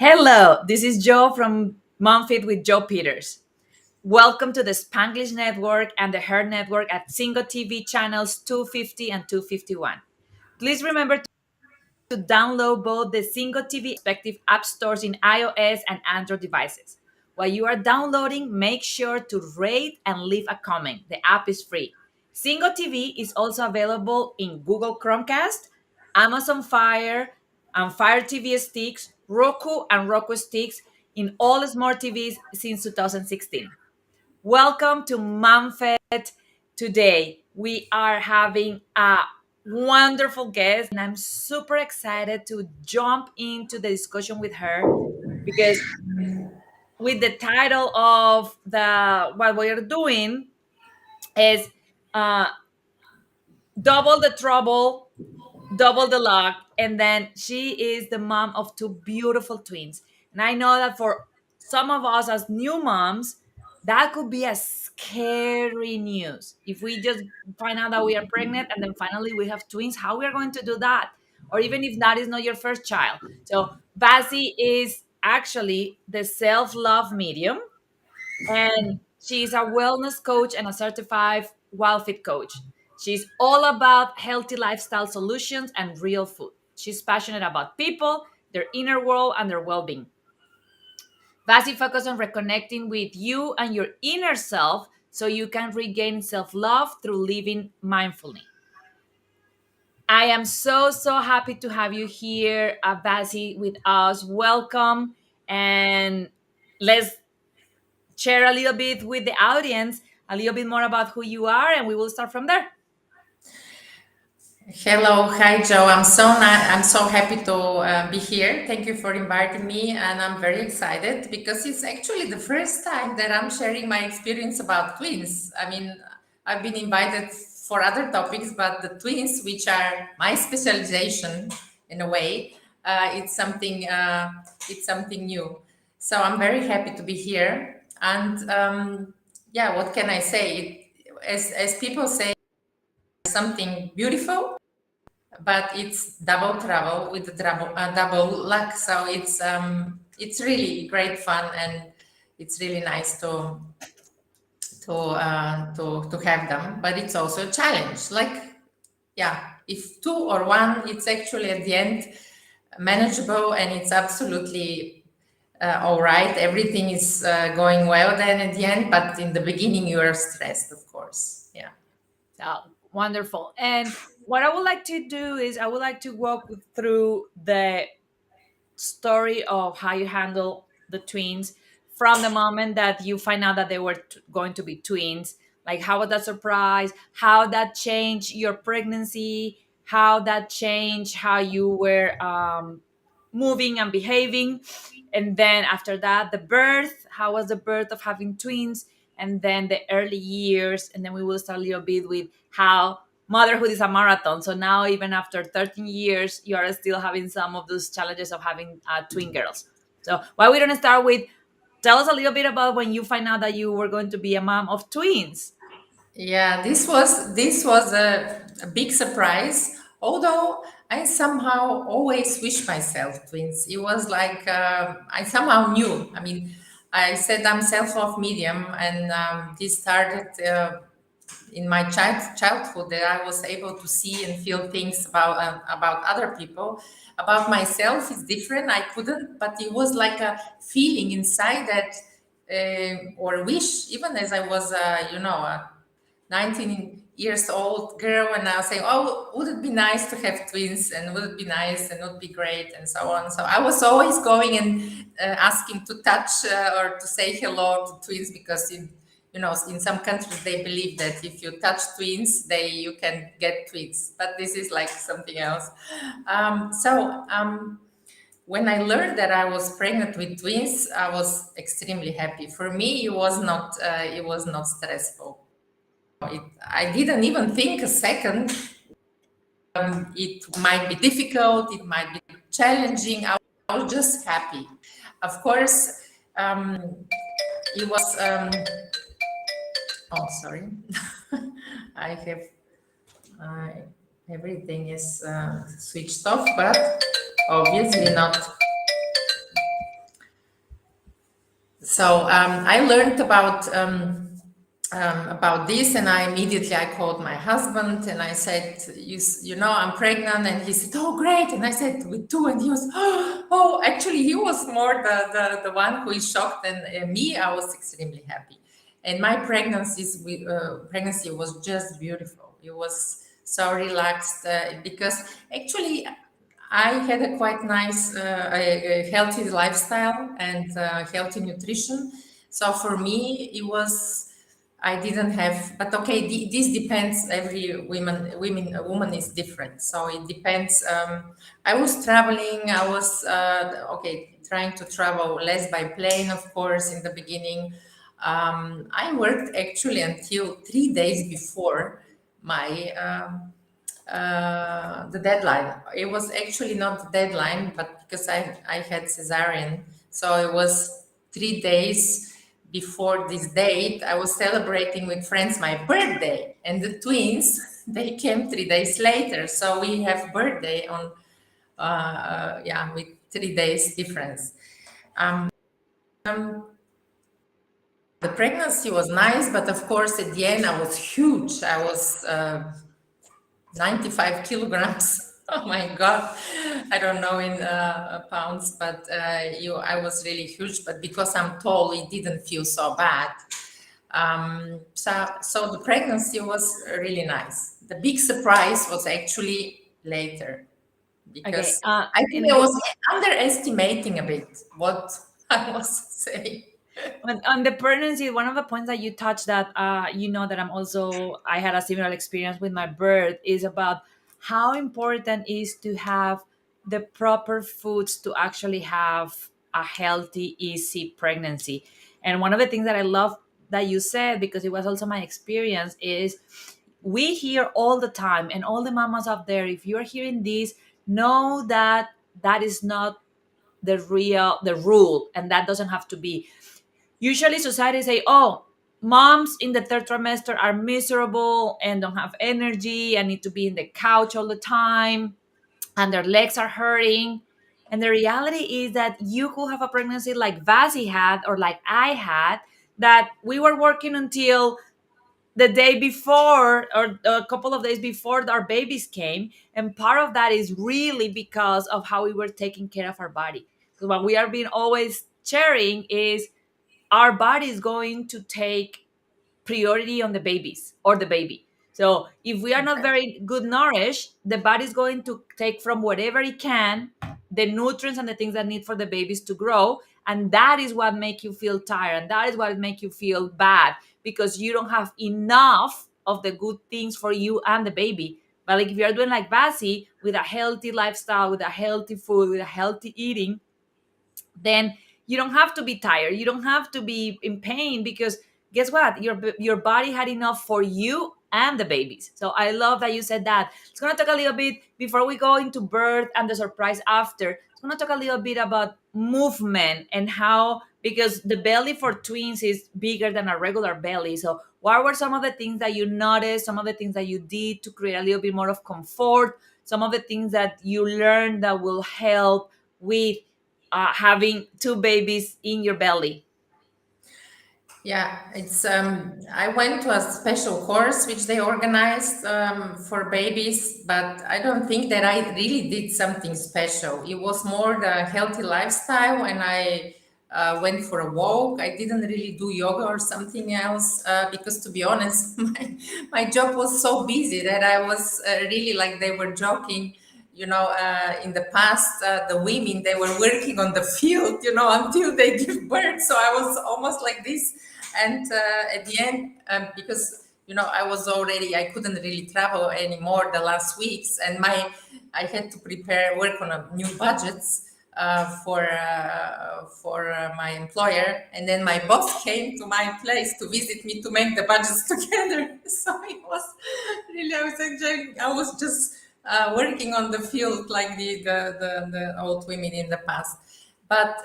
Hello, this is Joe from MOMFIT with Joe Peters. Welcome to the Spanglish Network and the Her Network at Singo TV channels 250 and 251. Please remember to download both the Singo TV respective app stores in iOS and Android devices. While you are downloading, make sure to rate and leave a comment. The app is free. Singo TV is also available in Google Chromecast, Amazon Fire, and Fire TV sticks, Roku and Roku sticks in all smart TVs since 2016. Welcome to MOMFIT. Today, we are having a wonderful guest, and I'm super excited to jump into the discussion with her because with the title of the what we're doing is uh, double the trouble, double the luck, and then she is the mom of two beautiful twins. And I know that for some of us as new moms, that could be a scary news. If we just find out that we are pregnant and then finally we have twins, how we are going to do that? Or even if that is not your first child. So Vassie is actually the self-love medium, and she's a wellness coach and a certified WildFit coach. She's all about healthy lifestyle solutions and real food. She's passionate about people, their inner world, and their well-being. Vasi focuses on reconnecting with you and your inner self so you can regain self-love through living mindfully. I am so happy to have you here, Vasi, with us. Welcome, and let's share a little bit with the audience, a little bit more about who you are, and we will start from there. Hello, hi Joe. I'm so happy to be here. Thank you for inviting me, and I'm very excited because it's actually the first time that I'm sharing my experience about twins. I mean, I've been invited for other topics, but the twins, which are my specialization in a way, it's something new. So I'm very happy to be here. And yeah, what can I say? As people say, something beautiful, but it's double trouble with the double luck. So it's really great fun, and it's really nice to have them. But it's also a challenge. Like, yeah, if two or one, it's actually at the end manageable, and it's absolutely all right. Everything is going well then at the end, but in the beginning you are stressed, of course. Yeah. Oh, wonderful. And what I would like to do is I would like to walk through the story of how you handle the twins from the moment that you find out that they were going to be twins. Like, how was that surprise? How that changed your pregnancy? How that changed how you were moving and behaving? And then after that, the birth. How was the birth of having twins? And then the early years. And then we will start a little bit with how motherhood is a marathon. So now, even after 13 years, you are still having some of those challenges of having twin girls. So why we don't start with, tell us a little bit about when you find out that you were going to be a mom of twins. Yeah, this was a big surprise. Although I somehow always wish myself twins. It was like I somehow knew. I mean, I said I'm self-love medium, and this started in my childhood that I was able to see and feel things about other people. About myself is different. I couldn't, but it was like a feeling inside that or wish, even as I was, 19 years old girl, and I was saying, oh, would it be nice to have twins, and would it be nice, and would it be great, and so on. So I was always going and asking to touch or to say hello to twins, because in some countries they believe that if you touch twins, you can get twins, but this is like something else. When I learned that I was pregnant with twins, I was extremely happy. For me, it was not stressful. I didn't even think a second. It might be difficult, it might be challenging. I was just happy. Of course, it was. Oh, sorry. I have. Everything is switched off, but obviously not. So I learned about this, and I called my husband and I said, you know, I'm pregnant. And he said, oh, great. And I said, with two. And he was, oh, actually, he was more the one who is shocked than me. I was extremely happy. And my pregnancy was just beautiful. It was so relaxed because actually I had a quite nice, a healthy lifestyle and healthy nutrition. So for me, it was I didn't have, but okay, this depends. Every a woman is different, so it depends. I was traveling. I was trying to travel less by plane, of course, in the beginning. I worked actually until 3 days before my the deadline. It was actually not the deadline, but because I had cesarean, so it was 3 days before this date. I was celebrating with friends my birthday, and the twins they came 3 days later. So we have birthday on with 3 days difference. The pregnancy was nice, but of course at the end I was huge. I was 95 kilograms. Oh my God. I don't know in pounds, but I was really huge. But because I'm tall, it didn't feel so bad. So the pregnancy was really nice. The big surprise was actually later Okay. because I think I In was underestimating a bit what I was saying. on the pregnancy, one of the points that you touched that you know that I had a similar experience with my birth is about how important is to have the proper foods to actually have a healthy, easy pregnancy. And one of the things that I love that you said, because it was also my experience, is we hear all the time, and all the mamas out there, if you're hearing this, know that that is not the rule, and that doesn't have to be. Usually society say, oh, moms in the third trimester are miserable and don't have energy and need to be in the couch all the time and their legs are hurting. And the reality is that you could have a pregnancy like Vassie had or like I had, that we were working until the day before or a couple of days before our babies came. And part of that is really because of how we were taking care of our body. Because what we are being always sharing is our body is going to take priority on the babies or the baby. So if we are not very good nourished, the body is going to take from whatever it can the nutrients and the things that need for the babies to grow. And that is what make you feel tired. And that is what make you feel bad because you don't have enough of the good things for you and the baby. But like if you're doing like Vassie with a healthy lifestyle, with a healthy food, with a healthy eating, then you don't have to be tired, you don't have to be in pain, because guess what, your body had enough for you and the babies. So I love that you said that. It's going to talk a little bit before we go into birth and the surprise after. It's going to talk a little bit about movement and how, because the belly for twins is bigger than a regular belly. So what were some of the things that you noticed, some of the things that you did to create a little bit more of comfort, some of the things that you learned that will help with having two babies in your belly? Yeah, it's I went to a special course which they organized for babies, but I don't think that I really did something special. It was more the healthy lifestyle, and I went for a walk. I didn't really do yoga or something else because, to be honest, my job was so busy that I was really like they were joking. You know, in the past, the women they were working on the field, you know, until they give birth. So I was almost like this, and at the end, because you know, I couldn't really travel anymore the last weeks, and I had to work on a new budgets for my employer, and then my boss came to my place to visit me to make the budgets together. So it was really, I was enjoying. I was just working on the field like the old women in the past, but.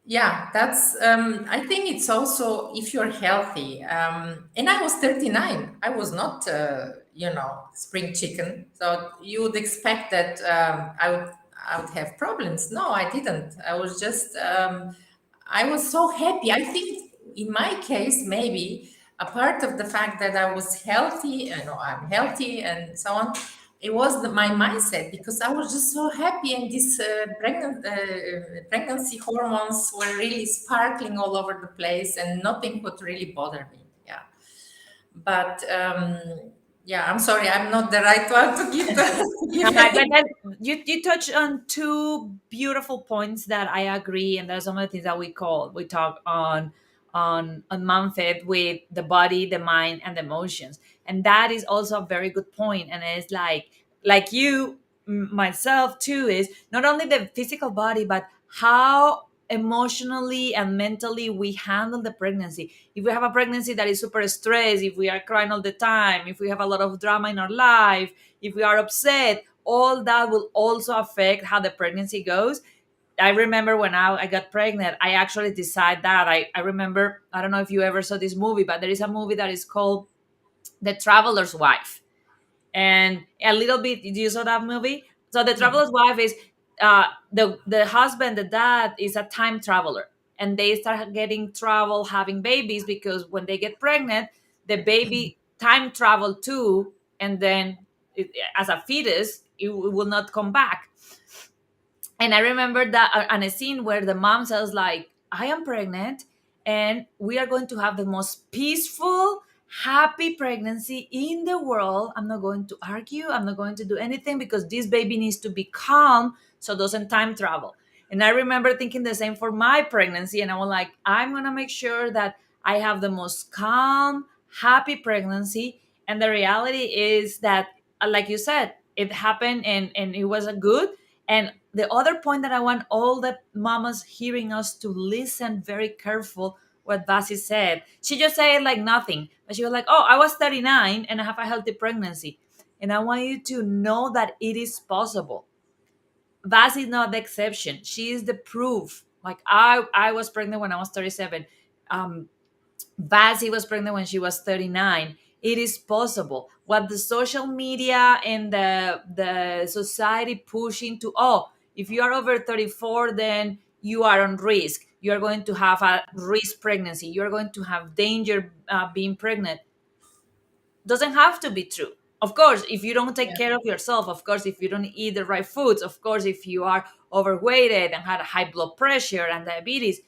Yeah, that's. I think it's also if you're healthy. And I was 39. I was not, spring chicken. So you would expect that I would have problems. No, I didn't. I was just. I was so happy. I think in my case, maybe a part of the fact that I was healthy, I'm healthy and so on, it was my mindset, because I was just so happy, and these pregnancy hormones were really sparkling all over the place, and nothing could really bother me. Yeah. But yeah, I'm sorry, I'm not the right one to give to give But any. then you touch on two beautiful points that I agree, and there's some of the things that we talk on MOMFIT with the body, the mind, and the emotions, and that is also a very good point. And it's like you, myself too, is not only the physical body, but how emotionally and mentally we handle the pregnancy. If we have a pregnancy that is super stressed, if we are crying all the time, if we have a lot of drama in our life, if we are upset, all that will also affect how the pregnancy goes. I remember when I got pregnant, I actually decided that. I remember, I don't know if you ever saw this movie, but there is a movie that is called The Traveler's Wife. And a little bit, did you saw that movie? So The No. Traveler's Wife is the husband, the dad is a time traveler. And they start getting trouble having babies because when they get pregnant, the baby time travel too. And then as a fetus, it will not come back. And I remember that on a scene where the mom says like, I am pregnant and we are going to have the most peaceful, happy pregnancy in the world. I'm not going to argue, I'm not going to do anything because this baby needs to be calm so it doesn't time travel. And I remember thinking the same for my pregnancy, and I was like, I'm going to make sure that I have the most calm, happy pregnancy. And the reality is that, like you said, it happened, and it was a good. And the other point that I want all the mamas hearing us to listen very careful what Vassie said. She just said like nothing, but she was like, "Oh, I was 39 and I have a healthy pregnancy," and I want you to know that it is possible. Vassie is not the exception; she is the proof. Like I was pregnant when I was 37. Um, Vassie was pregnant when she was 39. It is possible. What the social media and the society pushing to, oh, if you are over 34, then you are on risk. You are going to have a risk pregnancy. You are going to have danger being pregnant. Doesn't have to be true. Of course, if you don't take care of yourself, of course, if you don't eat the right foods, of course, if you are overweighted and had high blood pressure and diabetes,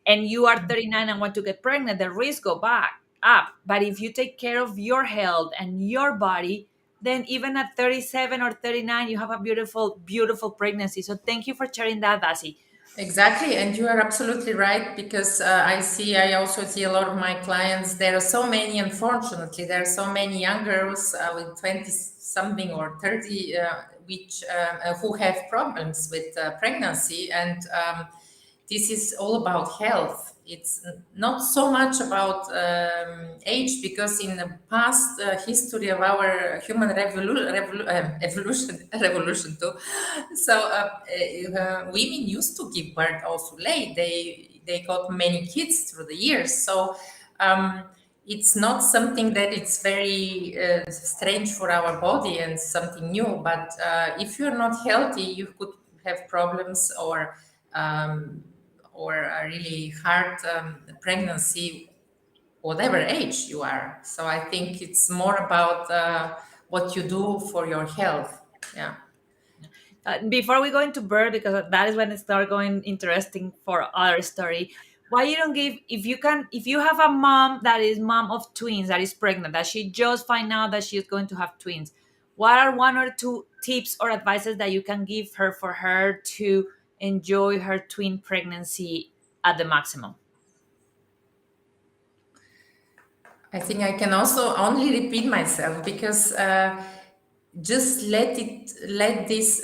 and you are 39 and want to get pregnant, the risk go back up. But if you take care of your health and your body, then even at 37 or 39, you have a beautiful, beautiful pregnancy. So thank you for sharing that, Vassie. Exactly, and you are absolutely right, because I also see a lot of my clients. There are so many, unfortunately, there are so many young girls with 20 something or 30, which who have problems with pregnancy, and this is all about health. It's not so much about age, because in the past history of our human evolution, revolution too, so women used to give birth also late. They got many kids through the years. So um, it's not something that it's very strange for our body and something new. But if you're not healthy, you could have problems, um, or a really hard pregnancy, whatever age you are. So I think it's more about what you do for your health. Yeah. Before we go into birth, because that is when it start going interesting for our story, why you don't give, if you can, if you have a mom that is mom of twins that is pregnant, that she just find out that she is going to have twins, what are one or two tips or advices that you can give her for her to enjoy her twin pregnancy at the maximum? I think I can also only repeat myself, because just let this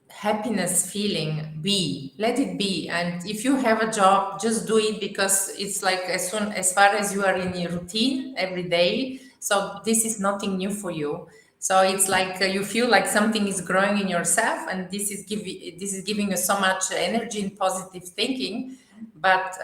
happiness feeling be, let it be. And if you have a job, just do it, because it's like as far as you are in your routine every day, so this is nothing new for you. So it's like you feel like something is growing in yourself, and this is giving you so much energy and positive thinking. But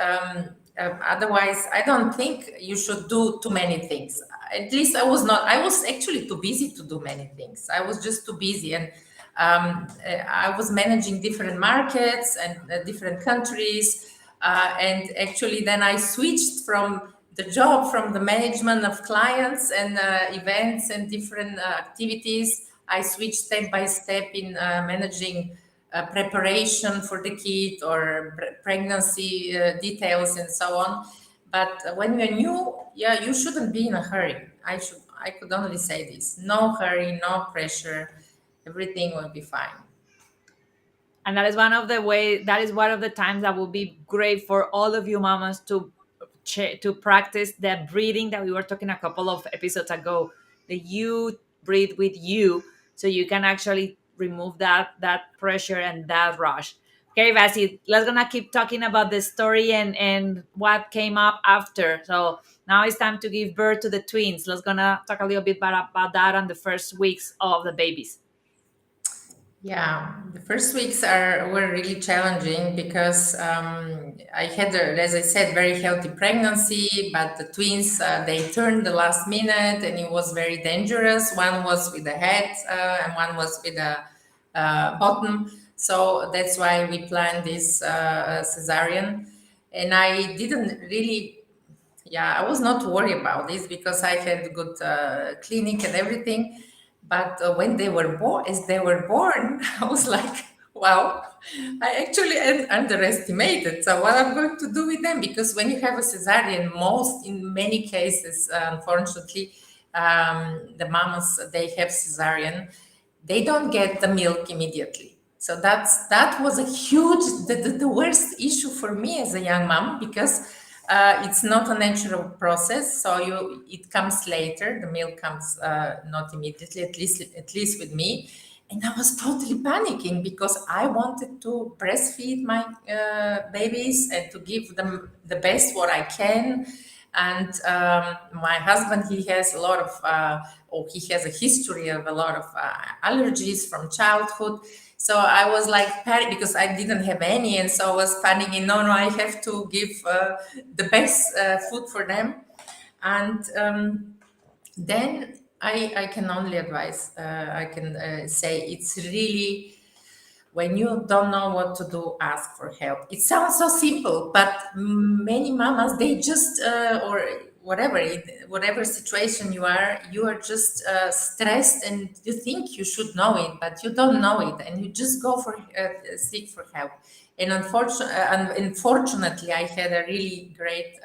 otherwise, I don't think you should do too many things. At least I was not. I was actually too busy to do many things. I was just too busy, and I was managing different markets and different countries. And actually, then I switched from the job, from the management of clients and events and different activities. I switched step by step in managing preparation for the kid or pregnancy details and so on. But when you're new, yeah, you shouldn't be in a hurry. I could only say this: no hurry, no pressure. Everything will be fine. And that is one of the times that will be great for all of you mamas to to practice the breathing that we were talking a couple of episodes ago. The you breathe with you, so you can actually remove that pressure and that rush. Okay, Vassie, let's gonna keep talking about the story and what came up after. So now it's time to give birth to the twins. Let's gonna talk a little bit about that on the first weeks of the babies. Yeah, the first weeks were really challenging because I had, as I said, very healthy pregnancy, but the twins they turned the last minute, and it was very dangerous. One was with the head, and one was with the bottom. So that's why we planned this cesarean, and I didn't really, yeah, I was not worried about this because I had good clinic and everything. But when they were born, as they were born, I was like, wow, I actually underestimated. So what I'm going to do with them? Because when you have a cesarean, in many cases, unfortunately, the mamas they have cesarean, they don't get the milk immediately. So that was a huge, the worst issue for me as a young mom because it's not a natural process. So it comes later. The milk comes not immediately, at least with me. And I was totally panicking because I wanted to breastfeed my babies and to give them the best what I can. And my husband, he has a lot of, or he has a history of a lot of allergies from childhood. So I was like panic because I didn't have any, and so I was panicking. No, I have to give the best food for them. And then I can only advise. I can say it's really when you don't know what to do, ask for help. It sounds so simple, but many mamas they just or whatever situation you are just stressed and you think you should know it, but you don't know it, and you just go for seek for help. And unfortunately, I had a really great.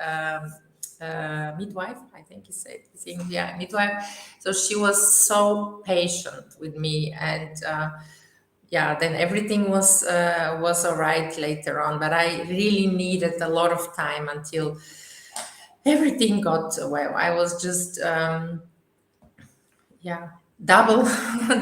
Midwife, I think he said, yeah, midwife. So she was so patient with me, and yeah, then everything was all right later on, but I really needed a lot of time until everything got well. I was just yeah, double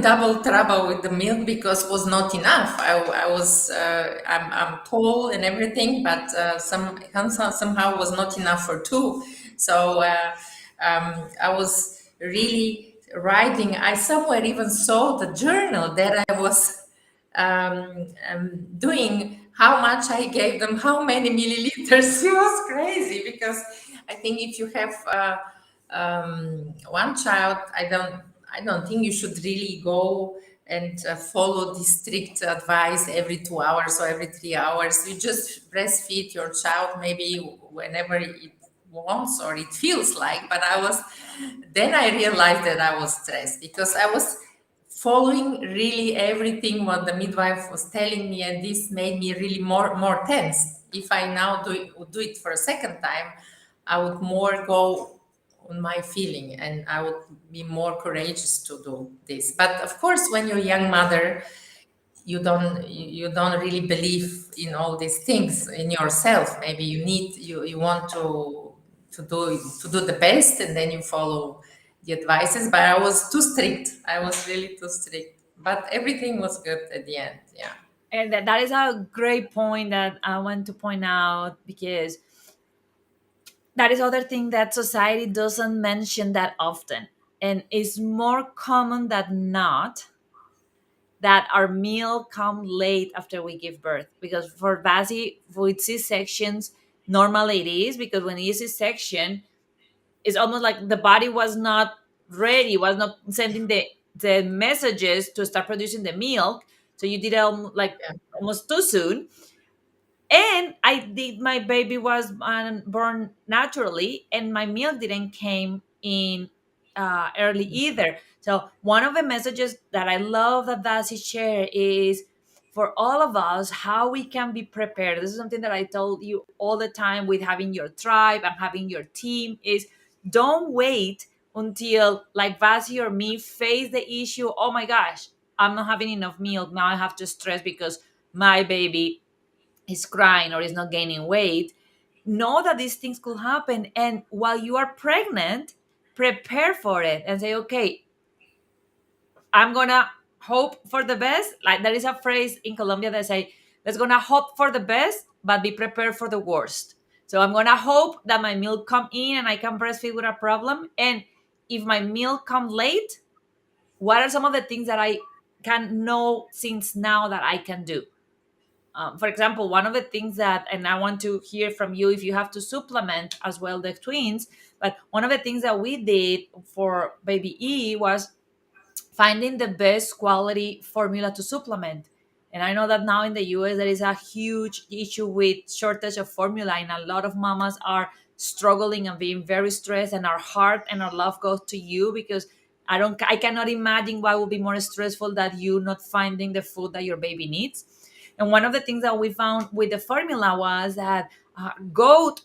double trouble with the milk because was not enough. I was I'm tall and everything, but somehow was not enough for two. So I was really writing. I somewhere even saw the journal that I was doing, how much I gave them, how many milliliters. It was crazy because I think if you have one child, I don't think you should really go and follow the strict advice every 2 hours or every 3 hours. You just breastfeed your child maybe whenever it wants or it feels like. But then I realized that I was stressed because I was following really everything what the midwife was telling me, and this made me really more tense. If I now do it for a second time, I would more go on my feeling and I would be more courageous to do this. But of course, when you're a young mother, you don't really believe in all these things in yourself. Maybe you want to do the best, and then you follow the advices. But I was too strict. I was really too strict. But everything was good at the end. Yeah. And that is a great point that I want to point out, because that is other thing that society doesn't mention that often, and it's more common than not that our meal come late after we give birth. Because for Vassie, with C-sections, normally it is, because when it is C-section, it's almost like the body was not ready, was not sending the messages to start producing the milk. So you did it like Yeah. almost too soon. And I did, my baby was born naturally, and my milk didn't came in early either. So one of the messages that I love that Vassie share is for all of us how we can be prepared. This is something that I told you all the time with having your tribe and having your team is don't wait until like Vassie or me face the issue. Oh my gosh, I'm not having enough milk. Now I have to stress because my baby is crying or is not gaining weight. Know that these things could happen, and while you are pregnant, prepare for it and say, okay, I'm gonna hope for the best. Like there is a phrase in Colombia that say, let's gonna hope for the best but be prepared for the worst. So I'm gonna hope that my milk come in and I can breastfeed with a problem. And if my milk come late, what are some of the things that I can know since now that I can do? For example, one of the things that, and I want to hear from you if you have to supplement as well the twins, but one of the things that we did for baby E was finding the best quality formula to supplement. And I know that now in the US there is a huge issue with shortage of formula, and a lot of mamas are struggling and being very stressed. And our heart and our love goes to you because I cannot imagine what would be more stressful than you not finding the food that your baby needs. And one of the things that we found with the formula was that goat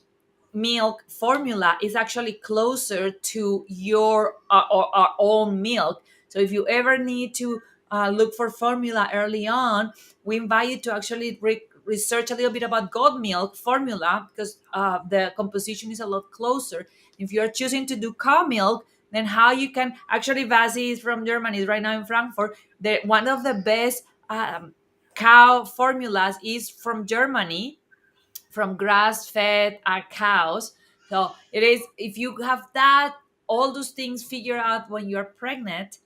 milk formula is actually closer to your or our own milk. So if you ever need to look for formula early on, we invite you to actually research a little bit about goat milk formula because the composition is a lot closer. If you're choosing to do cow milk, then how you can actually Vassie is from Germany, is right now in Frankfurt. One of the best cow formulas is from Germany, from grass-fed cows. So it is, if you have that, all those things figured out when you're pregnant,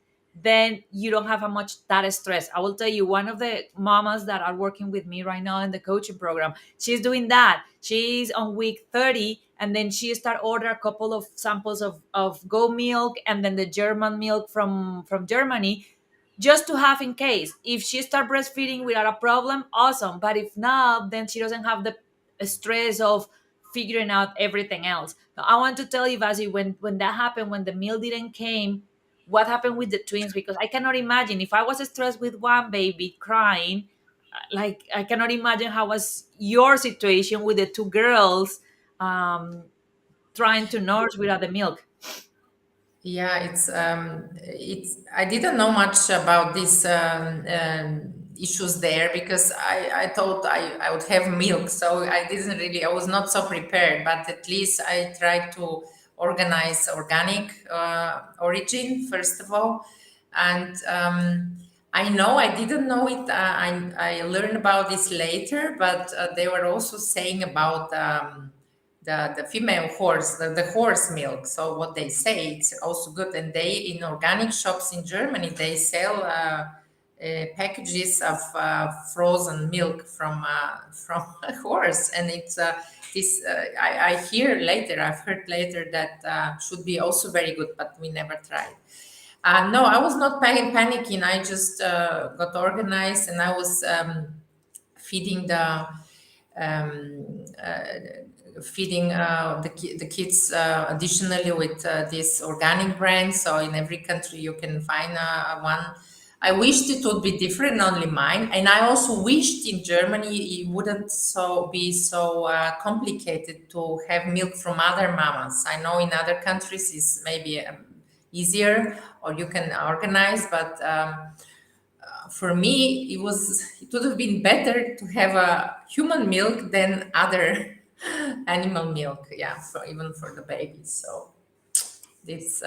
then you don't have a much that stress. I will tell you, one of the mamas that are working with me right now in the coaching program, she's doing that. She's on week 30, and then she start order a couple of samples of goat milk and then the German milk from Germany, just to have in case if she start breastfeeding without a problem, awesome. But if not, then she doesn't have the stress of figuring out everything else. So I want to tell you, Vasi, when that happened, when the meal didn't came, what happened with the twins? Because I cannot imagine if I was stressed with one baby crying, like I cannot imagine how was your situation with the two girls um, trying to nurse without the milk. Yeah, it's. I didn't know much about these issues there because I thought I would have milk, so I didn't really. I was not so prepared, but at least I tried to organize organic origin first of all, and I know I didn't know it. I learned about this later, but they were also saying about. The female horse, the horse milk. So what they say, it's also good. And they, in organic shops in Germany, they sell packages of frozen milk from a horse. And it's this, I hear later, I've heard later that should be also very good, but we never tried. No, I was not panicking. I just got organized and I was feeding the um, uh, feeding the kids additionally with this organic brand. So in every country you can find one. I wished it would be different, only mine, and I also wished in Germany it wouldn't be so complicated to have milk from other mamas. I know in other countries it's maybe easier or you can organize, but for me it would have been better to have a human milk than other animal milk, yeah, for even for the babies. So it's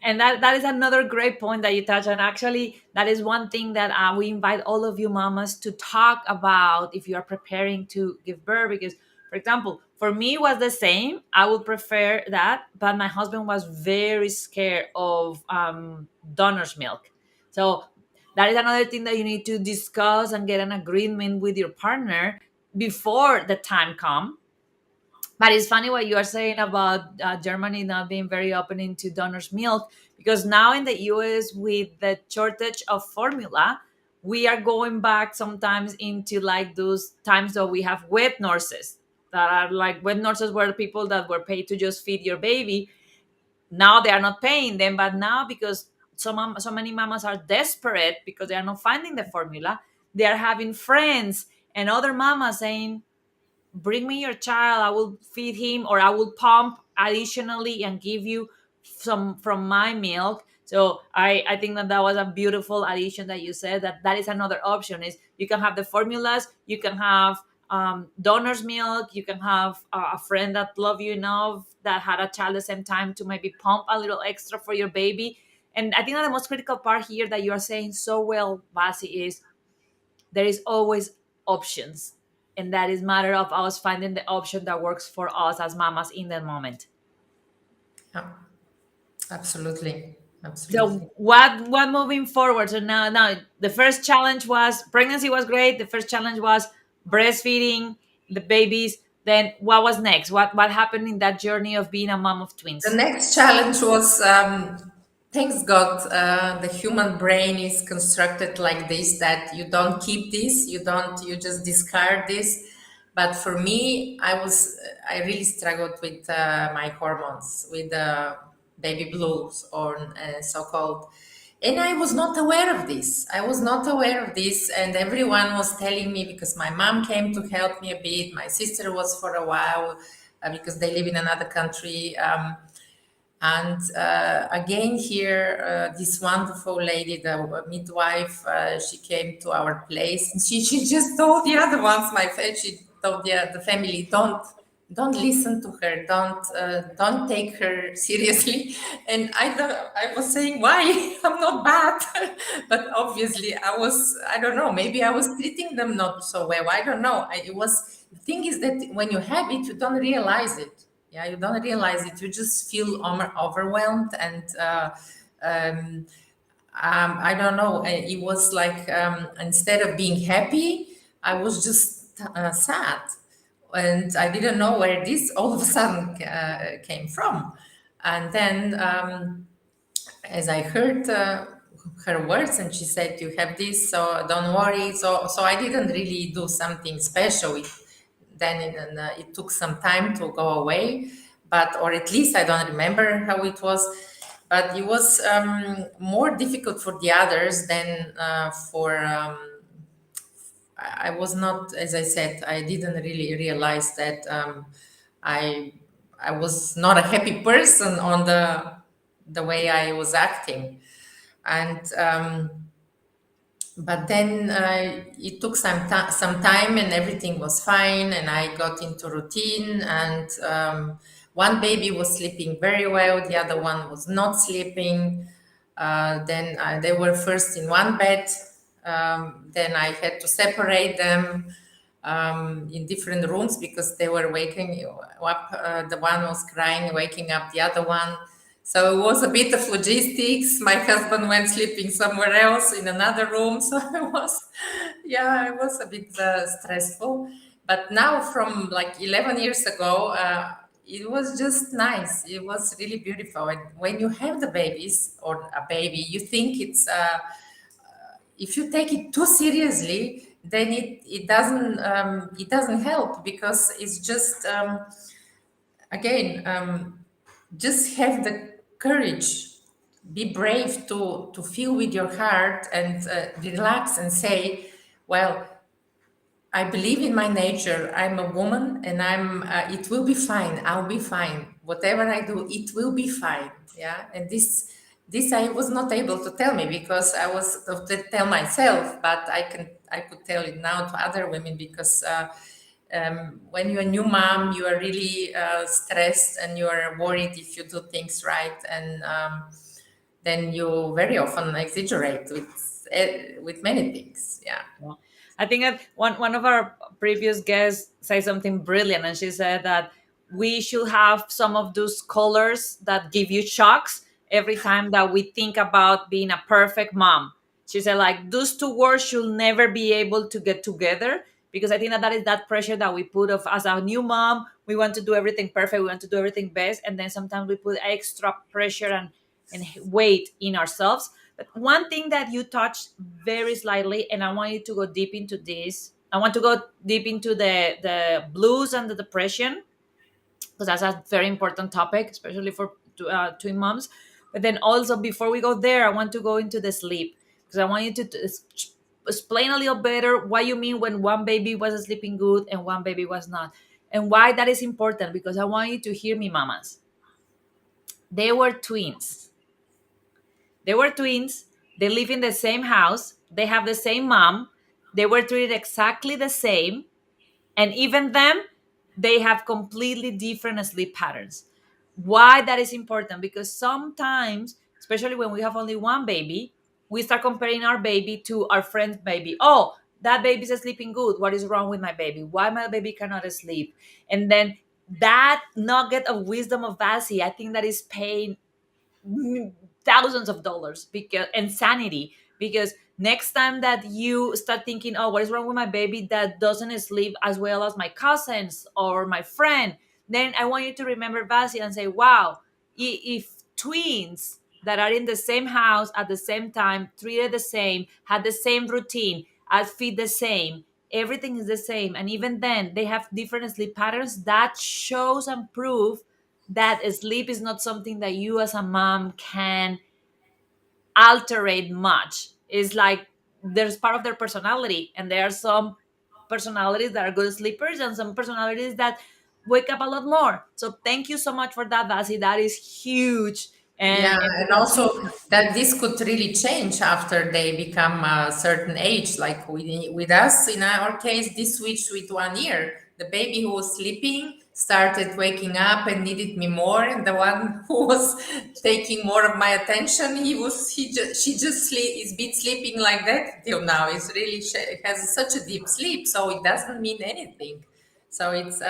And that is another great point that you touch on. Actually, that is one thing that we invite all of you mamas to talk about if you are preparing to give birth. Because, for example, for me it was the same. I would prefer that, but my husband was very scared of donor's milk. So that is another thing that you need to discuss and get an agreement with your partner before the time comes. But it's funny what you are saying about Germany not being very open into donor's milk, because now in the US, with the shortage of formula, we are going back sometimes into like those times that we have wet nurses, that are like wet nurses were people that were paid to just feed your baby. Now they are not paying them, but now because so many mamas are desperate because they are not finding the formula, they are having friends and other mamas saying, bring me your child, I will feed him, or I will pump additionally and give you some from my milk. So I think that that was a beautiful addition that you said, that that is another option. Is you can have the formulas, you can have donor's milk, you can have a friend that love you enough that had a child at the same time to maybe pump a little extra for your baby. And I think that the most critical part here that you are saying so well, Basi, is there is always options, and that is matter of us finding the option that works for us as mamas in that moment. Yeah, absolutely. So Absolutely. what moving forward? So now the first challenge was pregnancy was great. The first challenge was breastfeeding the babies. Then what was next? What happened in that journey of being a mom of The twins? next challenge was, thanks God, the human brain is constructed like this, that you don't keep this, you just discard this. But for me, I really struggled with my hormones, with baby blues, or so-called. And I was not aware of this. I was not aware of this, and everyone was telling me, because my mom came to help me a bit. My sister was for a while, because they live in another country. And again, here, this wonderful lady, the midwife, she came to our place, and she just told the other ones, she told the family, don't listen to her, don't take her seriously. And I was saying, why? I'm not bad. But obviously, I don't know, maybe I was treating them not so well. I don't know. The thing is that when you have it, you don't realize it. Yeah, you don't realize it. You just feel overwhelmed, and um, I don't know. It was like, instead of being happy, I was just sad, and I didn't know where this all of a sudden came from. And then, as I heard her words, and she said, "You have this, so don't worry." So I didn't really do something special. It took some time to go away, but, or at least I don't remember how it was. But it was more difficult for the others than for. I was not, as I said, I didn't really realize that I I was not a happy person on the way I was acting. And but then it took some time, and everything was fine, and I got into routine. And one baby was sleeping very well, the other one was not sleeping. Then they were first in one bed, then I had to separate them in different rooms, because they were waking up. The one was crying, waking up the other one. So it was a bit of logistics. My husband went sleeping somewhere else in another room. So yeah, it was a bit stressful. But now, from like 11 years ago, it was just nice. It was really beautiful. And when you have the babies, or a baby, you think it's, if you take it too seriously, then it doesn't help, because it's just, again, just have the courage, be brave to feel with your heart, and relax and say, well, I believe in my nature. I'm a woman, and it will be fine. I'll be fine. Whatever I do, it will be fine. Yeah. And this I was not able to tell me, because I was to tell myself, but I could tell it now to other women, because when you're a new mom, you are really stressed, and you are worried if you do things right, and then you very often exaggerate with many things. Yeah. Yeah. I think that one of our previous guests said something brilliant, and she said that we should have some of those colors that give you shocks every time that we think about being a perfect mom. She said, like, those two words should never be able to get together, because I think that that is that pressure that we put of as a new mom. We want to do everything perfect, we want to do everything best, and then sometimes we put extra pressure and weight in ourselves. But one thing that you touched very slightly, and I want you to go deep into this. I want to go deep into the blues and the depression, because that's a very important topic, especially for twin moms. But then also, before we go there, I want to go into the sleep, because I want you to explain a little better what you mean when one baby was sleeping good and one baby was not, and why that is important. Because I want you to hear me, mamas. They were twins. They were twins. They live in the same house. They have the same mom. They were treated exactly the same. And even them, they have completely different sleep patterns. Why that is important? Because sometimes, especially when we have only one baby, we start comparing our baby to our friend's baby. Oh, that baby's sleeping good. What is wrong with my baby? Why my baby cannot sleep? And then that nugget of wisdom of Vassie, I think that is paying thousands of dollars, because insanity. Because next time that you start thinking, oh, what is wrong with my baby that doesn't sleep as well as my cousins or my friend, then I want you to remember Vassie and say, wow, if twins that are in the same house at the same time, treated the same, had the same routine, as feed the same, everything is the same, and even then they have different sleep patterns, that shows and prove that sleep is not something that you as a mom can alterate much. It's like there's part of their personality, and there are some personalities that are good sleepers and some personalities that wake up a lot more. So thank you so much for that, Basi. That is huge. Yeah, And and because also that this could really change after they become a certain age. Like with us, in our case, this switched with 1 year. The baby who was sleeping started waking up and needed me more, and the one who was taking more of my attention, she just is been sleeping like that till now. It's really has such a deep sleep, so it doesn't mean anything. So it's.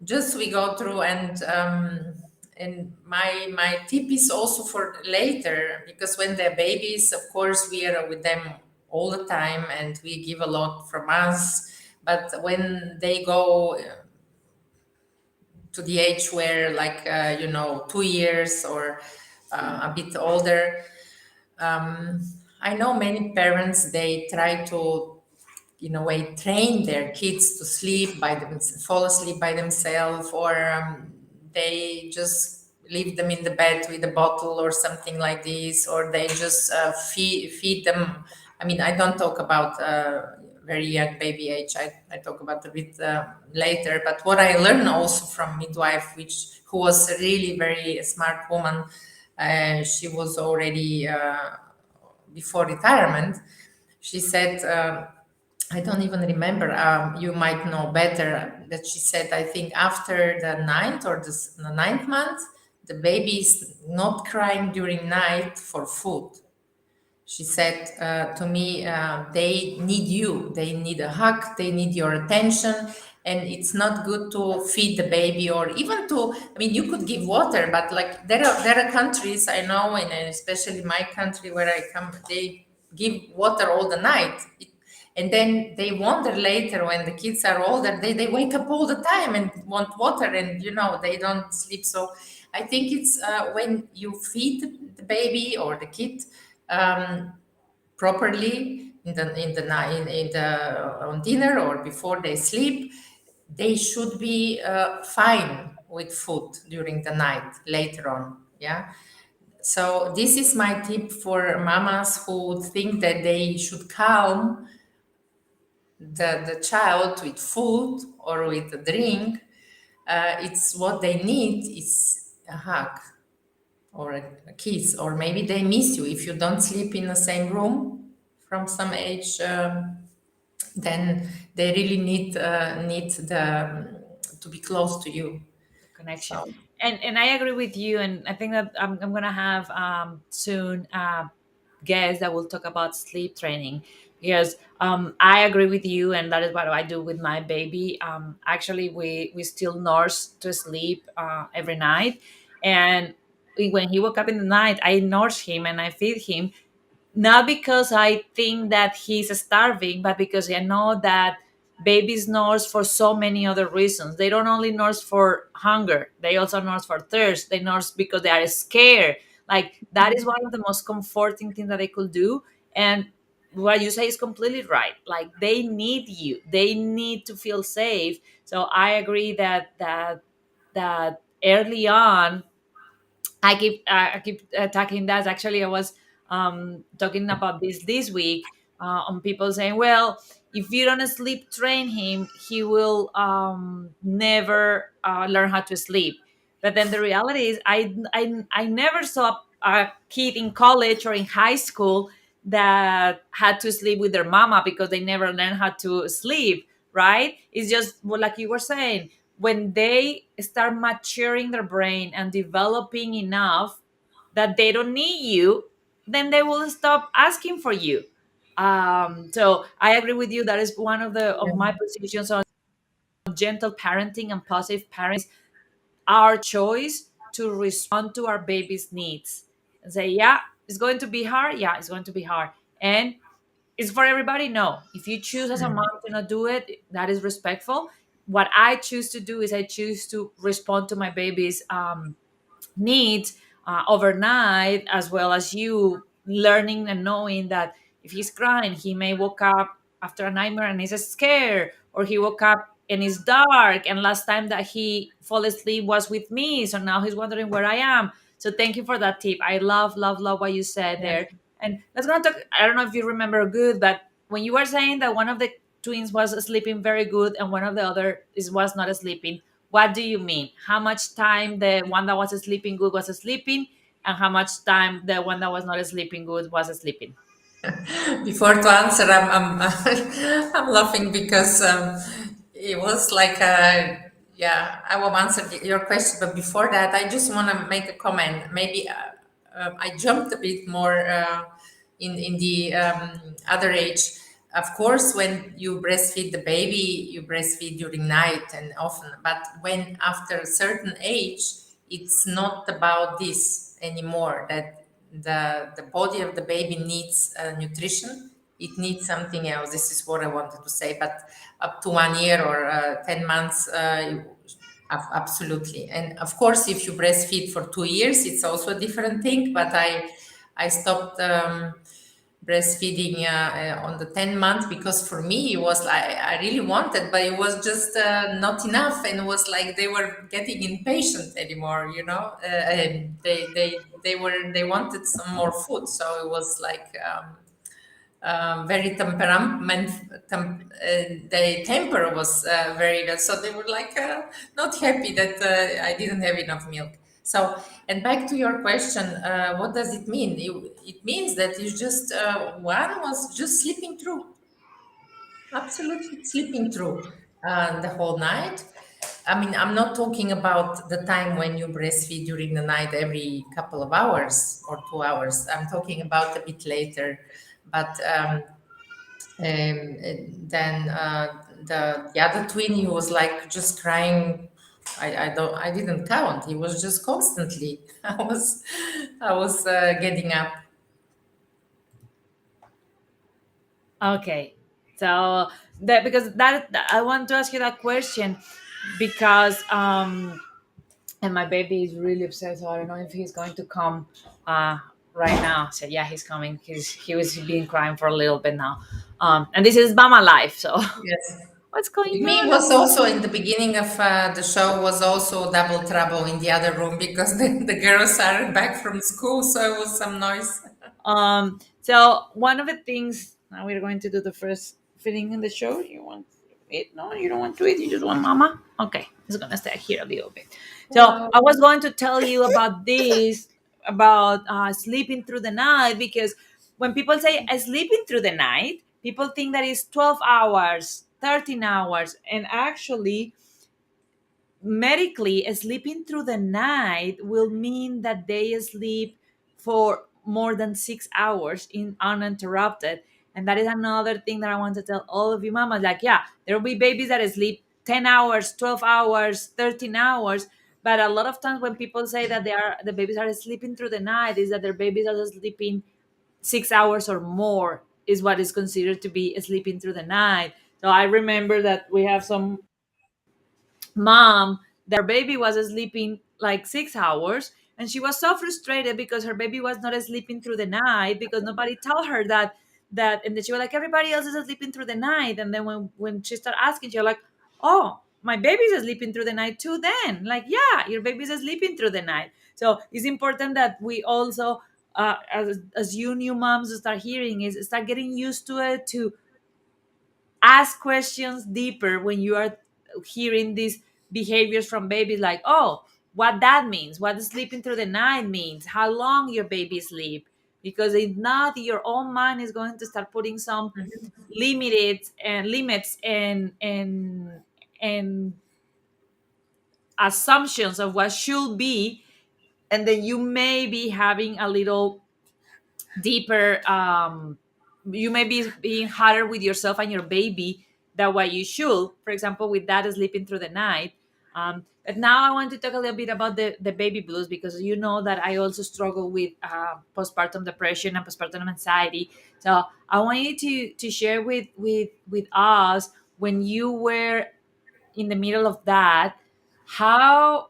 Just we go through, and my tip is also for later, because when they're babies, of course we are with them all the time and we give a lot from us, but when they go to the age where, like, 2 years or a bit older, um, I know many parents, they try to, in a way, train their kids to sleep by them, fall asleep by themselves, or they just leave them in the bed with a bottle or something like this, or they just feed them. I mean, I don't talk about very young baby age. I talk about a bit later. But what I learned also from midwife, who was a really very smart woman, she was already before retirement. She said. I don't even remember. You might know better that she said, I think after the ninth or the ninth month, the baby is not crying during night for food. She said to me, they need you, they need a hug, they need your attention. And it's not good to feed the baby, or even to, I mean, you could give water, but like there are countries I know, and especially my country where I come, they give water all the night. And then they wonder later when the kids are older, they wake up all the time and want water, and they don't sleep. So I think it's when you feed the baby or the kid um, properly on dinner or before they sleep, they should be fine with food during the night later on. Yeah. So this is my tip for mamas who think that they should calm the child with food or with a drink. It's what they need is a hug or a kiss, or maybe they miss you if you don't sleep in the same room from some age. Then they really need to be close to you. connection. So And I agree with you, and I think that I'm gonna have soon guests that will talk about sleep training, because I agree with you, and that is what I do with my baby. Actually, we still nurse to sleep every night, and when he woke up in the night, I nurse him and I feed him, not because I think that he's starving, but because I know that babies nurse for so many other reasons. They don't only nurse for hunger, they also nurse for thirst. They nurse because they are scared. Like that is one of the most comforting things that they could do. And what you say is completely right. Like they need you, they need to feel safe. So I agree that early on I keep attacking that. Actually, I was talking about this week on people saying, "Well, if you don't sleep train him, he will never learn how to sleep." But then the reality is, I never saw a kid in college or in high school that had to sleep with their mama because they never learned how to sleep. Right? It's just well, like you were saying, when they start maturing their brain and developing enough that they don't need you, then they will stop asking for you. So I agree with you. That is one of the of my positions on gentle parenting and positive parenting. Our choice to respond to our baby's needs and say, yeah, it's going to be hard. Yeah, it's going to be hard. And it's for everybody. No, if you choose as a mom to not do it, that is respectful. What I choose to do is I choose to respond to my baby's needs overnight, as well as you learning and knowing that if he's crying, he may wake up after a nightmare and he's scared, or he woke up and it's dark. And last time that he fall asleep was with me, so now he's wondering where I am. So thank you for that tip. I love what you said Yeah. there. And let's gonna talk. I don't know if you remember good, but when you were saying that one of the twins was sleeping very good and one of the other is was not sleeping, what do you mean? How much time the one that was sleeping good was sleeping, and how much time the one that was not sleeping good was sleeping? Before to answer, I'm laughing because it was like yeah, I will answer your question, but before that, I just want to make a comment. Maybe I jumped a bit more in the other age. Of course, when you breastfeed the baby, you breastfeed during night and often, but when after a certain age, it's not about this anymore. That the body of the baby needs nutrition. It needs something else. This is what I wanted to say. But up to 1 year or 10 months, absolutely. And of course, if you breastfeed for 2 years, it's also a different thing. But I stopped. Breastfeeding on the 10 month because for me it was like I really wanted, but it was just not enough, and it was like they were getting impatient anymore, you know. And they wanted some more food, so it was like very temperament. The temper was very good, so they were like not happy that I didn't have enough milk. So, and back to your question, what does it mean? It means that you just one was just sleeping through, absolutely sleeping through the whole night. I mean, I'm not talking about the time when you breastfeed during the night every couple of hours or 2 hours. I'm talking about a bit later, but then the other twin, he was like just crying. I didn't count. He was just constantly. I was getting up. Okay, so that because I want to ask you that question because and my baby is really upset, so I don't know if he's going to come uh right now. So yeah, he's coming. He was been crying for a little bit now. And this is Mama life. So Yes. what's With going me, it on? was also in the beginning of the show was also double trouble in the other room because the girls are back from school, so it was some noise. So one of the things now we're going to do the first fitting in the show. You want it? No, you don't want to eat. You just want mama. Okay, it's gonna stay here a little bit. So Wow. I was going to tell you about this about sleeping through the night because when people say sleeping through the night, people think that it's 12 hours, 13 hours, and actually medically sleeping through the night will mean that they sleep for more than 6 hours in uninterrupted. And that is another thing that I want to tell all of you mamas, like, yeah, there will be babies that sleep 10 hours, 12 hours, 13 hours, but a lot of times when people say that the babies are sleeping through the night is that their babies are sleeping 6 hours or more is what is considered to be sleeping through the night. So I remember that we have some mom, their baby was sleeping like 6 hours, And she was so frustrated because her baby was not sleeping through the night because nobody told her that. And then she was like, everybody else is sleeping through the night. And then when she started asking, she was like, oh, my baby's sleeping through the night too. Then, like, yeah, your baby's sleeping through the night. So it's important that we also, as you new moms start hearing, is start getting used to it, to ask questions deeper when you are hearing these behaviors from babies, like, oh, what that means, what sleeping through the night means, how long your baby sleep. Because if not, your own mind is going to start putting some limited and limits and assumptions of what should be. And then you may be having a little deeper, you may be being harder with yourself and your baby than what you should, for example, with that sleeping through the night. But now I want to talk a little bit about the baby blues, because you know that I also struggle with postpartum depression and postpartum anxiety. So I want you to share with us, when you were in the middle of that, how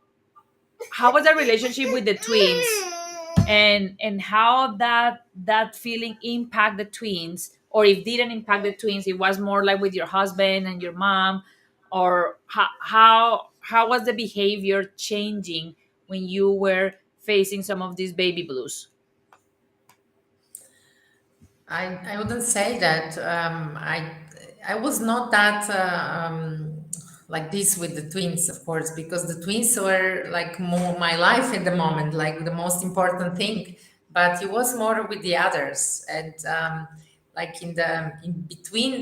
how was the relationship with the twins, and how that feeling impact the twins, or if didn't impact the twins, it was more like with your husband and your mom, or how was the behavior changing when you were facing some of these baby blues? I wouldn't say that. I was not that like this with the twins, of course, because the twins were like more my life at the moment, like the most important thing. But it was more with the others, and like in between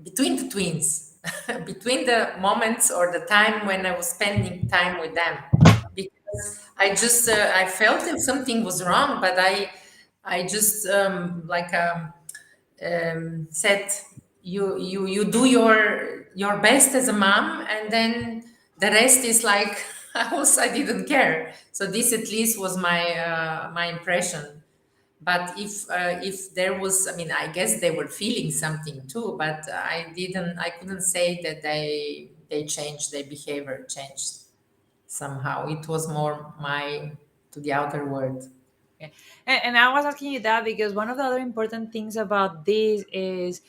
between the twins, between the moments or the time when I was spending time with them, because I felt that something was wrong, but I just said you do your best as a mom, and then the rest is like I didn't care. So this at least was my impression. But if there was, I mean, I guess they were feeling something too, but I couldn't say that they changed, their behavior changed somehow. It was more my to the outer world. Okay. And I was asking you that because one of the other important things about this is,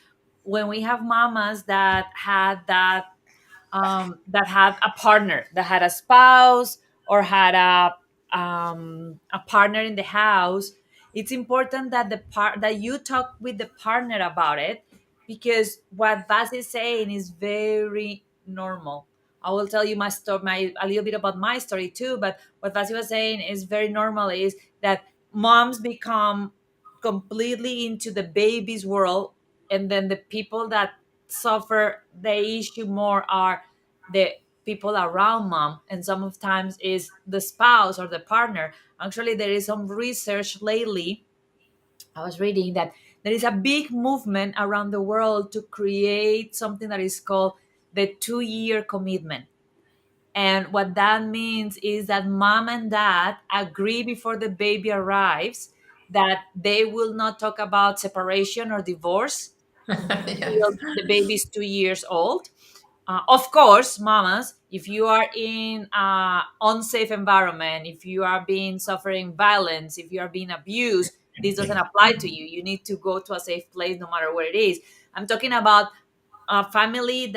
when we have mamas that had a partner, that had a spouse, or had a partner in the house, it's important that that you talk with the partner about it, because what Bas is saying is very normal. I will tell you my story, a little bit about my story too. But what Basi was saying is very normal, is that moms become completely into the baby's world, and then the people that suffer the issue more are the people around mom, and sometimes is the spouse or the partner. Actually, there is some research lately, I was reading, that there is a big movement around the world to create something that is called the 2-year commitment. And what that means is that mom and dad agree before the baby arrives that they will not talk about separation or divorce Yeah. till the baby is 2 years old. Of course, mamas, if you are in an unsafe environment, if you are being suffering violence, if you are being abused, this doesn't apply to you. You need to go to a safe place no matter where it is. I'm talking about a family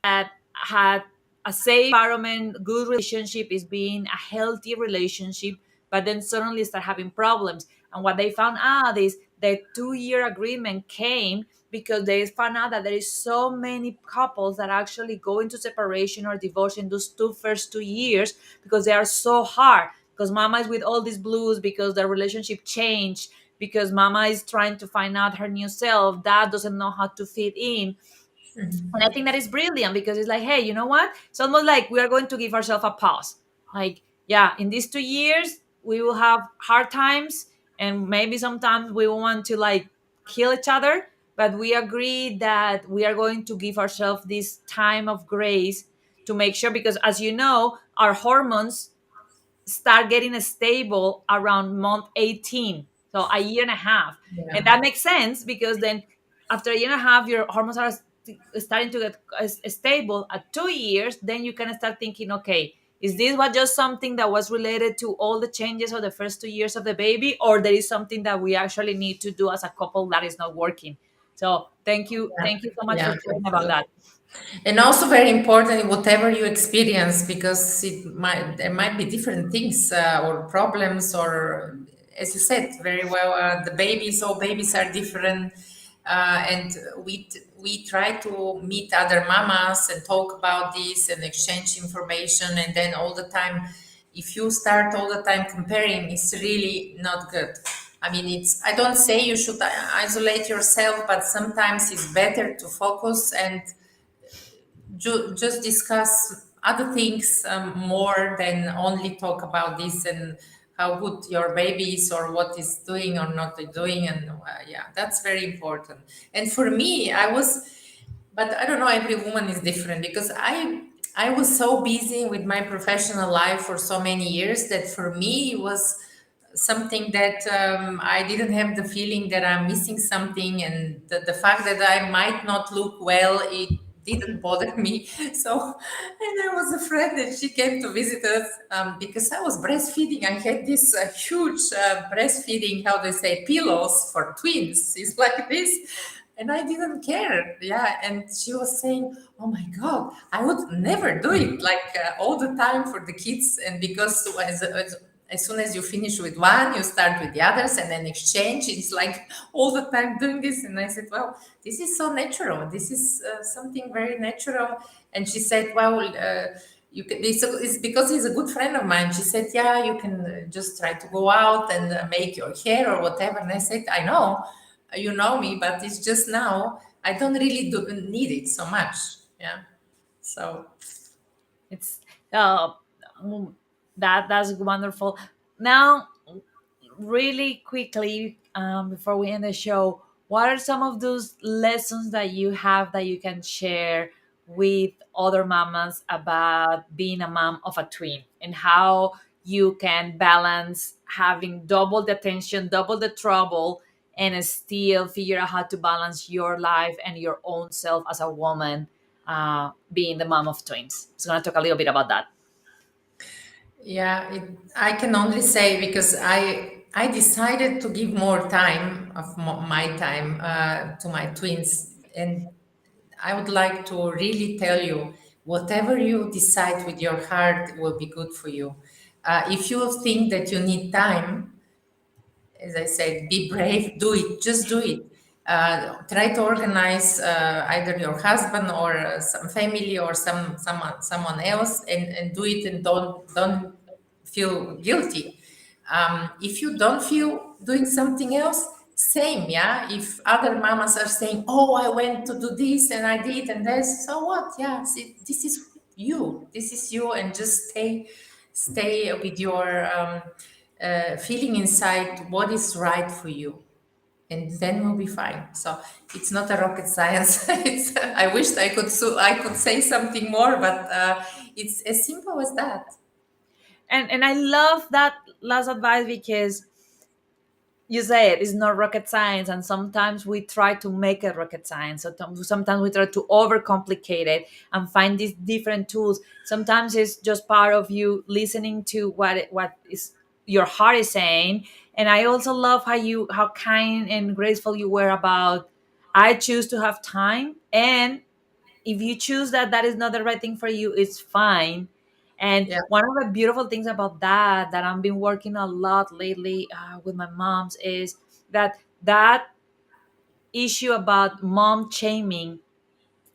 that had a safe environment, good relationship, is being a healthy relationship, but then suddenly start having problems. And what they found out is the 2-year agreement came because they found out that there is so many couples that actually go into separation or divorce in those first 2 years, because they are so hard, because mama is with all these blues, because their relationship changed, because mama is trying to find out her new self, dad doesn't know how to fit in. And I think that is brilliant, because it's like, hey, you know what? It's almost like we are going to give ourselves a pause. Like, yeah, in these 2 years, we will have hard times, and maybe sometimes we will want to like kill each other. But we agree that we are going to give ourselves this time of grace to make sure, because as you know, our hormones start getting stable around month 18, so a year and a half. And Yeah. that makes sense, because then after a year and a half your hormones are starting to get stable. At 2 years, then you can start thinking, okay, Is this what just something that was related to all the changes of the first 2 years of the baby, or there is something that we actually need to do as a couple that is not working? So thank you so much for Yeah. sharing about that. And also very important in whatever you experience, because there might be different things or problems, or as you said very well, the babies, all babies are different, and we try to meet other mamas and talk about this and exchange information, and then all the time, if you start all the time comparing, it's really not good. I mean, I don't say you should isolate yourself, but sometimes it's better to focus and just discuss other things more than only talk about this and how good your baby is or what is doing or not doing. And yeah, that's very important. And for me, but I don't know, every woman is different, because I was so busy with my professional life for so many years that for me it was something that I didn't have the feeling that I'm missing something, and the fact that I might not look well, it didn't bother me. So, and I was afraid that she came to visit us because I was breastfeeding. I had this huge breastfeeding, how they say, pillows for twins. It's like this. And I didn't care. Yeah. And she was saying, "Oh my God, I would never do it like all the time for the kids." And because as soon as you finish with one, you start with the others and then exchange. It's like all the time doing this. And I said, "Well, this is so natural. This is something very natural." And she said, "Well, you can, it's because he's a good friend of mine." She said, "Yeah, you can just try to go out and make your hair or whatever." And I said, "I know, you know me, but it's just now I don't really need it so much." Yeah. So It's uh, mm, that's wonderful. Now, really quickly, before we end the show, what are some of those lessons that you have that you can share with other mamas about being a mom of a twin, and how you can balance having double the attention, double the trouble, and still figure out how to balance your life and your own self as a woman, being the mom of twins? So I'm going to talk a little bit about that. yeah, I can only say, because I decided to give more time of my time to my twins, and I would like to really tell you, whatever you decide with your heart will be good for you. If you think that you need time, as I said, be brave, do it, just do it. Try to organize either your husband or some family or someone else, and do it, and don't feel guilty. If you don't feel doing something else, same, yeah. If other mamas are saying, "Oh, I went to do this and I did and this," so what? Yeah, see, this is you. This is you, and just stay with your feeling inside what is right for you, and then we'll be fine. So it's not a rocket science. I wished I could say something more, but it's as simple as that. And I love that last advice, because you say it's not rocket science, and sometimes we try to make it rocket science. So sometimes we try to overcomplicate it and find these different tools. Sometimes it's just part of you listening to what is your heart is saying. And I also love how kind and graceful you were about, I choose to have time, and if you choose that that is not the right thing for you, it's fine. And Yeah, one of the beautiful things about that I've been working a lot lately, with my moms, is that issue about mom shaming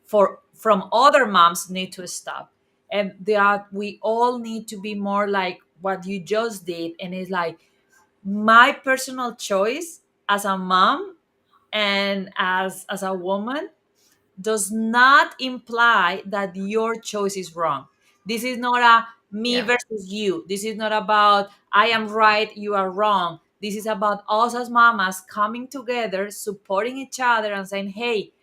from other moms need to stop. And that we all need to be more like what you just did, and it's like my personal choice as a mom and as a woman does not imply that your choice is wrong. This is not a me yeah, versus you. This is not about I am right, you are wrong. This is about us as mamas coming together, supporting each other, and saying, hey,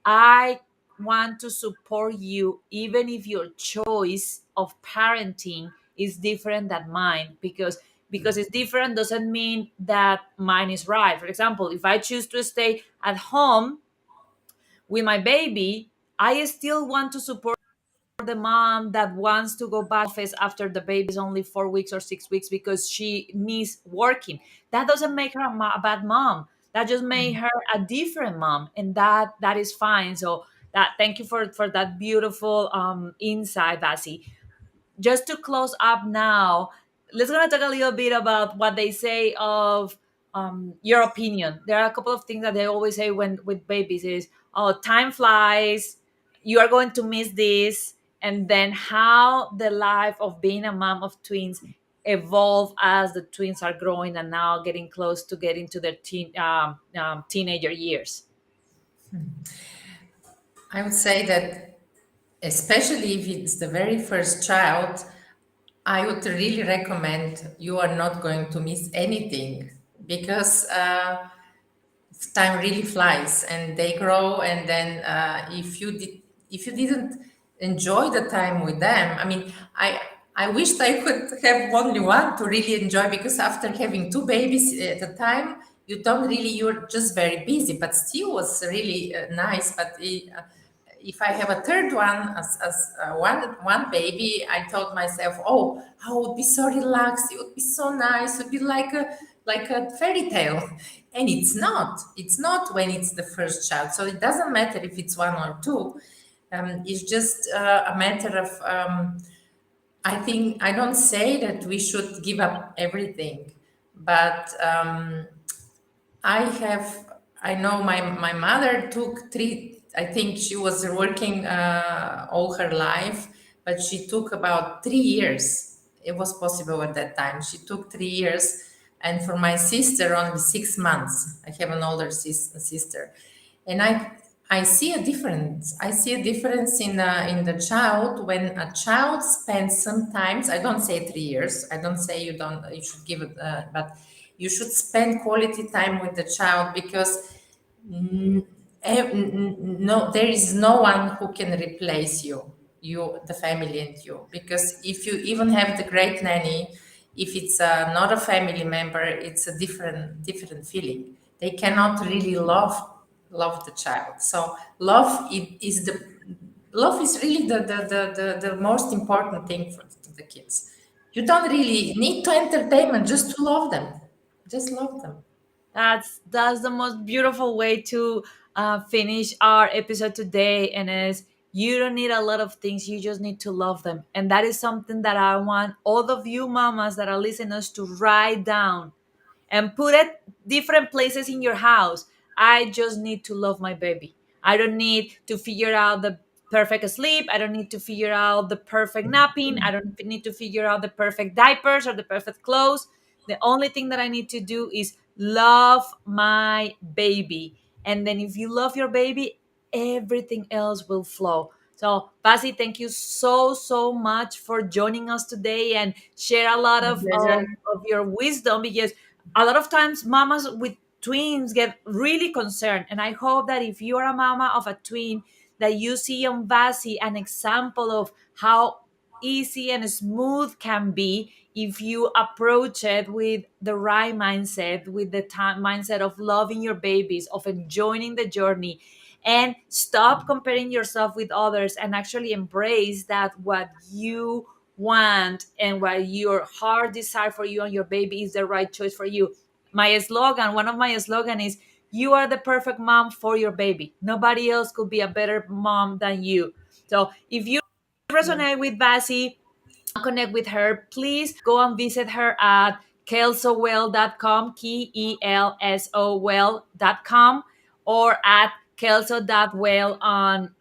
I want to support you, even if your choice of parenting is different than mine. Because it's different doesn't mean that mine is right. For example, if I choose to stay at home with my baby, I still want to support the mom that wants to go back office after the baby is only 4 weeks or 6 weeks because she needs working. That doesn't make her a bad mom. That just made her a different mom, and that is fine. So that, thank you for that beautiful insight, Vassie. Just to close up now, let's gonna talk a little bit about what they say of your opinion. There are a couple of things that they always say when with babies is, oh, time flies, you are going to miss this, and then how the life of being a mom of twins evolve as the twins are growing and now getting close to getting to their teenager years. I would say that, especially if it's the very first child, I would really recommend you are not going to miss anything because time really flies and they grow. And then if you didn't enjoy the time with them, I mean, I wished I could have only one to really enjoy, because after having two babies at a time, you don't really, you're just very busy, but still was really nice. But if I have a third one, as one baby, I told myself, oh, I would be so relaxed. It would be so nice. It would be like a fairy tale, and it's not. It's not when it's the first child. So it doesn't matter if it's one or two. It's just a matter of. I think I don't say that we should give up everything, but I know my mother took three, I think she was working all her life, but she took about 3 years. It was possible at that time. She took 3 years. And for my sister, only 6 months. I have an older sister. And I see a difference. I see a difference in the child when a child spends sometimes. I don't say 3 years. I don't say you should give it, but you should spend quality time with the child, because no, there is no one who can replace you, the family, and you. Because if you even have the great nanny, if it's not a family member, it's a different feeling. They cannot really love the child. So love is really the most important thing for the kids. You don't really need to entertainment just to love them. Just love them. That's the most beautiful way to finish our episode today, and is you don't need a lot of things, you just need to love them. And that is something that I want all of you mamas that are listeners to write down and put it different places in your house. I just need to love my baby. I don't need to figure out the perfect sleep. I don't need to figure out the perfect napping. I don't need to figure out the perfect diapers or the perfect clothes. The only thing that I need to do is love my baby. And then if you love your baby, everything else will flow. So, Basi, thank you so much for joining us today and share a lot My pleasure. of your wisdom, because a lot of times mamas with twins get really concerned. And I hope that if you are a mama of a twin, that you see on Vasi an example of how easy and smooth can be if you approach it with the right mindset, with the time mindset of loving your babies, of enjoying the journey, and stop comparing yourself with others and actually embrace that what you want and what your heart desire for you and your baby is the right choice for you. My slogan, one of my slogan is, you are the perfect mom for your baby. Nobody else could be a better mom than you. So if you resonate with Vassie, connect with her, please go and visit her at kelsowell.com, KELSO or at kelso.well on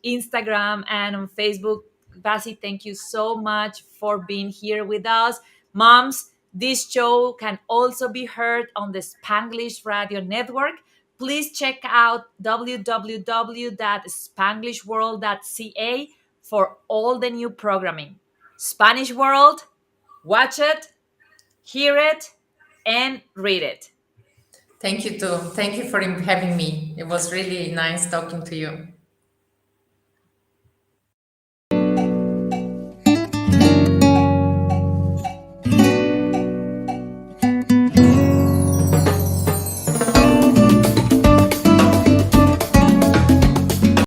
Instagram and on Facebook. Basi, thank you so much for being here with us. Moms, this show can also be heard on the Spanglish Radio Network. Please check out www.spanglishworld.ca for all the new programming. Spanish World, watch it, hear it, and read it. Thank you too. Thank you for having me. It was really nice talking to you.